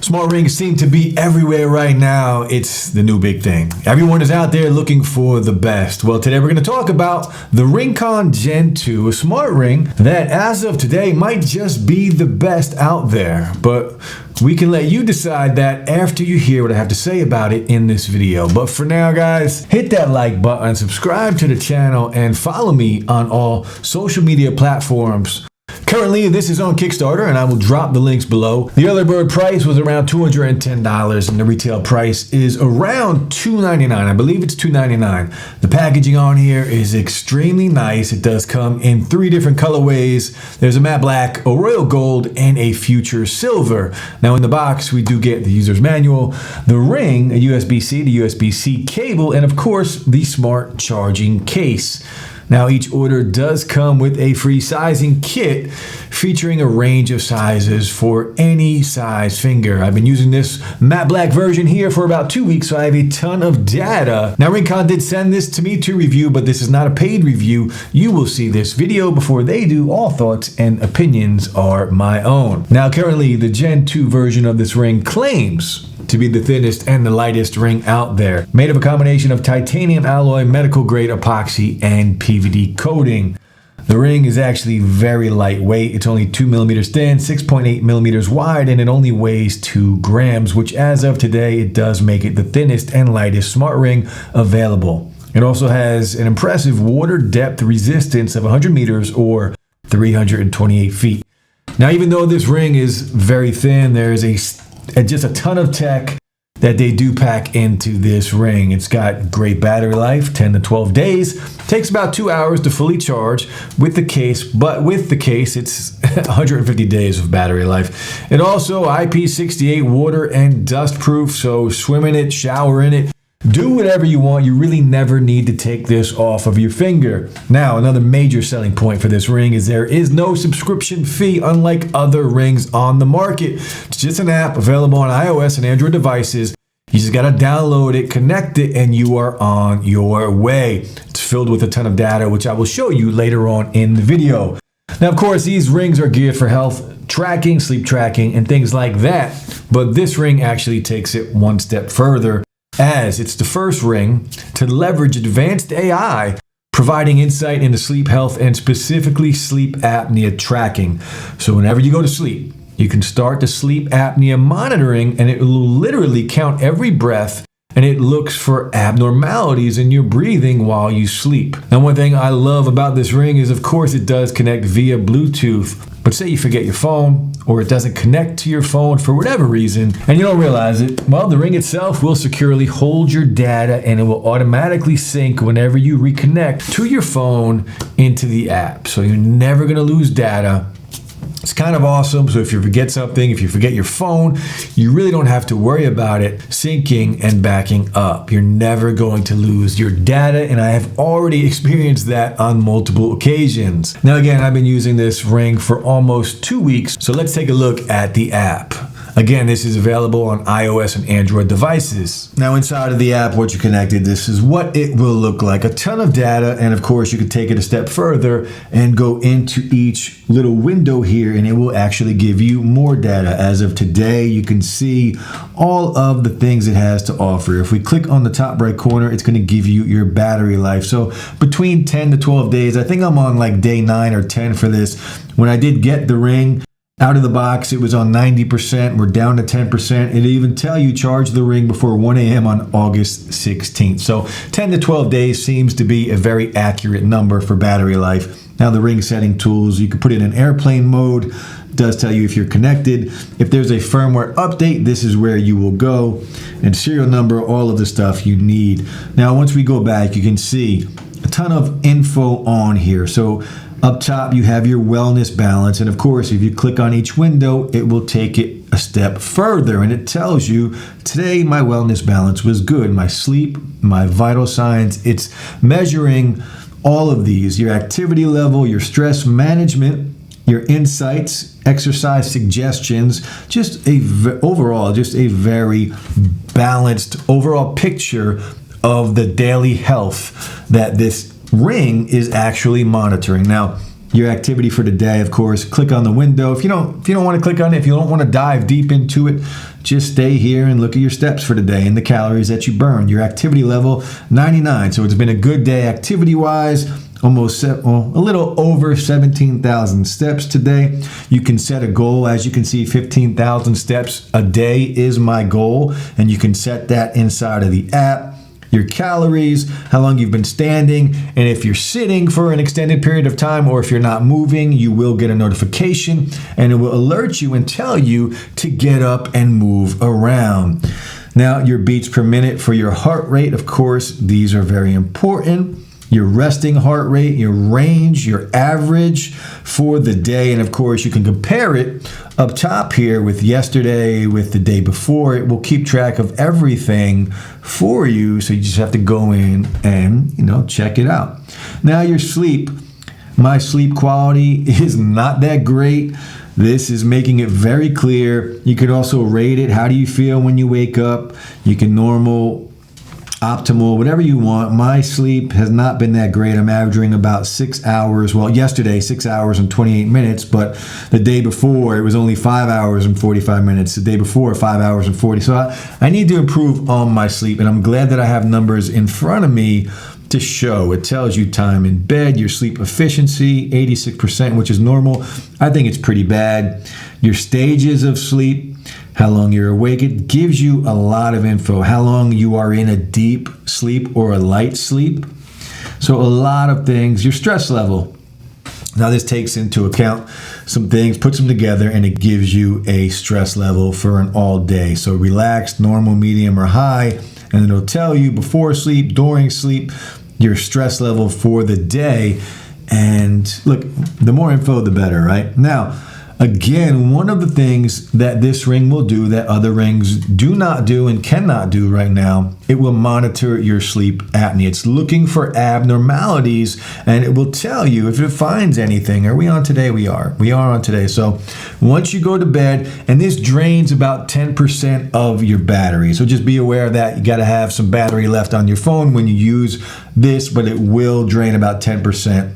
Smart rings seem to be everywhere right now. It's the new big thing. Everyone is out there looking for the best. Well, today we're going to talk about the RingConn Gen 2, a smart ring that as of today might just be the best out there. But we can let you decide that after you hear what I have to say about it in this video. But for now, guys, hit that like button, subscribe to the channel, and follow me on all social media platforms. Currently, this is on Kickstarter, and I will drop the links below. The early bird price was around $210, and the retail price is around $299. I believe it's $299. The packaging on here is extremely nice. It does come in 3 different colorways. There's a matte black, a royal gold, and a future silver. Now, in the box, we do get the user's manual, the ring, a USB-C to USB-C cable, and of course, the smart charging case. Now, each order does come with a free sizing kit featuring a range of sizes for any size finger. I've been using this matte black version here for about 2 weeks, so I have a ton of data. Now, RingConn did send this to me to review, but this is not a paid review. You will see this video before they do. All thoughts and opinions are my own. Now, currently, the Gen 2 version of this ring claims to be the thinnest and the lightest ring out there, made of a combination of titanium alloy, medical grade epoxy, and PVD coating. The ring is actually very lightweight. It's only 2 millimeters thin, 6.8 millimeters wide, and it only weighs 2 grams, which as of today, it does make it the thinnest and lightest smart ring available. It also has an impressive water depth resistance of 100 meters or 328 feet. Now, even though this ring is very thin, there is just a ton of tech that they do pack into this ring. It's got great battery life, 10 to 12 days. Takes about 2 hours to fully charge with the case, but with the case, it's 150 days of battery life. It also IP68 water and dust proof, so swim in it, shower in it, do whatever you want. You really never need to take this off of your finger. Now, another major selling point for this ring is there is no subscription fee, unlike other rings on the market. It's just an app available on iOS and Android devices. You just got to download it, connect it, and you are on your way. It's filled with a ton of data, which I will show you later on in the video. Now, of course, these rings are geared for health tracking, sleep tracking, and things like that. But this ring actually takes it one step further, as it's the first ring to leverage advanced AI, providing insight into sleep health and specifically sleep apnea tracking. So whenever you go to sleep, you can start the sleep apnea monitoring, and it will literally count every breath, and it looks for abnormalities in your breathing while you sleep. Now, one thing I love about this ring is, of course, it does connect via Bluetooth. But say you forget your phone, or it doesn't connect to your phone for whatever reason, and you don't realize it, well, the ring itself will securely hold your data, and it will automatically sync whenever you reconnect to your phone into the app. So you're never gonna lose data. It's kind of awesome. So if you forget something, if you forget your phone, you really don't have to worry about it syncing and backing up. You're never going to lose your data, and I have already experienced that on multiple occasions. Now, again, I've been using this ring for almost 2 weeks, so let's take a look at the app. Again, this is available on iOS and Android devices. Now, inside of the app, once you're connected, this is what it will look like. A ton of data, and of course, you could take it a step further and go into each little window here, and it will actually give you more data. As of today, you can see all of the things it has to offer. If we click on the top right corner, it's going to give you your battery life. So between 10 to 12 days, I think I'm on like day 9 or 10 for this. When I did get the ring, out of the box, it was on 90%. We're down to 10%. It'll even tell you charge the ring before 1 a.m. on August 16th. So 10 to 12 days seems to be a very accurate number for battery life. Now, the ring setting tools, you can put it in airplane mode. It does tell you if you're connected. If there's a firmware update, this is where you will go. And serial number, all of the stuff you need. Now, once we go back, you can see a ton of info on here. So up top, you have your wellness balance. And of course, if you click on each window, it will take it a step further. And it tells you, today, my wellness balance was good. My sleep, my vital signs, it's measuring all of these, your activity level, your stress management, your insights, exercise suggestions, overall, just a very balanced overall picture of the daily health that this ring is actually monitoring. Now, your activity for the day, of course, click on the window. If you don't want to click on it, if you don't want to dive deep into it, just stay here and look at your steps for the day and the calories that you burned. Your activity level, 99. So it's been a good day activity-wise. A little over 17,000 steps today. You can set a goal. As you can see, 15,000 steps a day is my goal. And you can set that inside of the app. Your calories, how long you've been standing, and if you're sitting for an extended period of time or if you're not moving, you will get a notification and it will alert you and tell you to get up and move around. Now, your beats per minute for your heart rate, of course, these are very important. Your resting heart rate, your range, your average for the day. And of course, you can compare it up top here with yesterday, with the day before. It will keep track of everything for you. So you just have to go in and, check it out. Now your sleep. My sleep quality is not that great. This is making it very clear. You could also rate it. How do you feel when you wake up? You can normal, optimal, whatever you want. My sleep has not been that great. I'm averaging about 6 hours. Well, yesterday, 6 hours and 28 minutes, but the day before, it was only 5 hours and 45 minutes. The day before, 5 hours and 40. So I need to improve on my sleep, and I'm glad that I have numbers in front of me to show. It tells you time in bed, your sleep efficiency, 86%, which is normal. I think it's pretty bad. Your stages of sleep, how long you're awake. It gives you a lot of info. How long you are in a deep sleep or a light sleep. So a lot of things. Your stress level. Now this takes into account some things, puts them together, and it gives you a stress level for an all day. So relaxed, normal, medium, or high. And it'll tell you before sleep, during sleep, your stress level for the day. And look, the more info, the better, right? Now, again, one of the things that this ring will do that other rings do not do and cannot do right now, it will monitor your sleep apnea. It's looking for abnormalities, and it will tell you if it finds anything. Are we on today? We are. We are on today. So once you go to bed, and this drains about 10% of your battery. So just be aware of that. You got to have some battery left on your phone when you use this, but it will drain about 10%.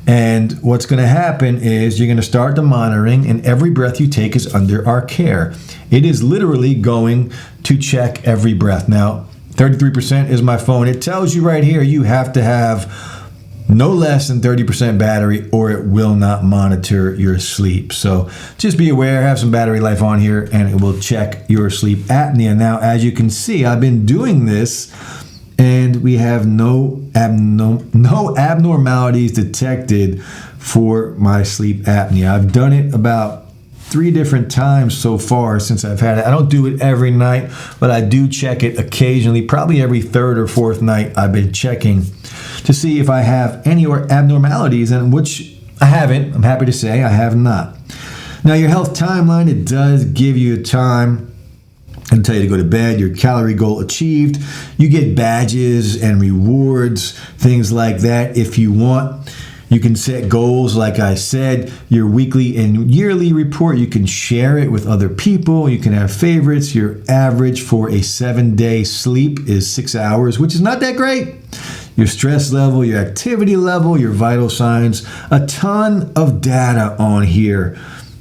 And what's going to happen is you're going to start the monitoring, and every breath you take is under our care. It is literally going to check every breath. Now, 33% is my phone. It tells you right here you have to have no less than 30% battery or it will not monitor your sleep. So just be aware, have some battery life on here, and it will check your sleep apnea. Now, as you can see, I've been doing this, and we have no abnormalities detected for my sleep apnea. I've done it about 3 different times so far since I've had it. I don't do it every night, but I do check it occasionally. Probably every 3rd or 4th night I've been checking to see if I have any abnormalities, and which I haven't. I'm happy to say I have not. Now, your health timeline, it does give you a time. It'll tell you to go to bed, your calorie goal achieved. You get badges and rewards, things like that if you want. You can set goals, like I said, your weekly and yearly report. You can share it with other people. You can have favorites. Your average for a 7-day sleep is 6 hours, which is not that great. Your stress level, your activity level, your vital signs, a ton of data on here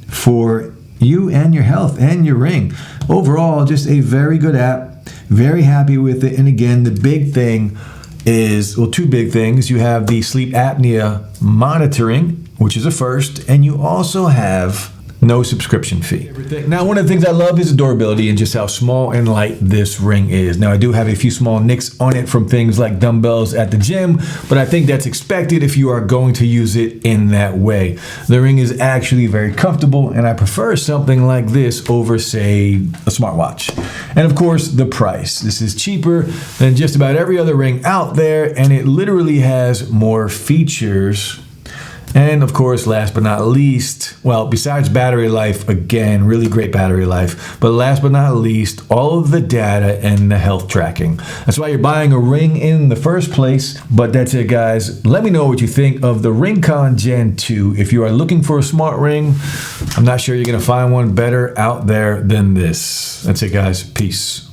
for you and your health and your ring. Overall, just a very good app. Very happy with it. And again, the big thing is, well, 2 big things. You have the sleep apnea monitoring, which is a first, and you also have no subscription fee. Now, one of the things I love is the durability and just how small and light this ring is. Now, I do have a few small nicks on it from things like dumbbells at the gym, but I think that's expected if you are going to use it in that way. The ring is actually very comfortable, and I prefer something like this over, say, a smartwatch. And of course, the price. This is cheaper than just about every other ring out there, and it literally has more features. And of course, last but not least, well, besides battery life, again, really great battery life, but last but not least, all of the data and the health tracking. That's why you're buying a ring in the first place. But that's it, guys. Let me know what you think of the RingConn Gen 2. If you are looking for a smart ring, I'm not sure you're going to find one better out there than this. That's it, guys. Peace.